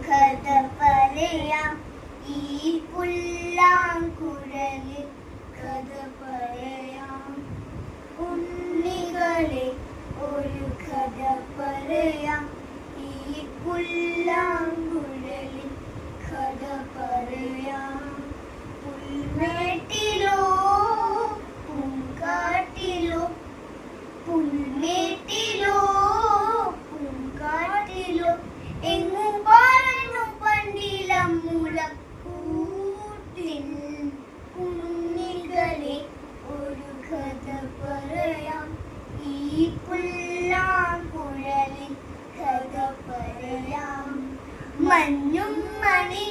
കഥ പറയാം ഈ പുല്ലാങ്കുഴലിൽ കഥ പറയാം. ഉണ്ണികളെ ഒരു കഥ പറയാം ഈ പുല്ലാങ്കുഴലിൽ കഥ പറയാം. പുൽമേട്ടിലോ പൂങ്കാട്ടിലോ പുൽമേട്ടിലോ പൂങ്കാട്ടിലോ എങ്ങും പറഞ്ഞു പണ്ടിലം മുളക്കൂട്ടിൽ. ഉണ്ണികളെ ഒരു കഥ പറയാം ഈ പുല്ലാങ്കുഴലിൽ കഥ പറയാം. മഞ്ഞും മണി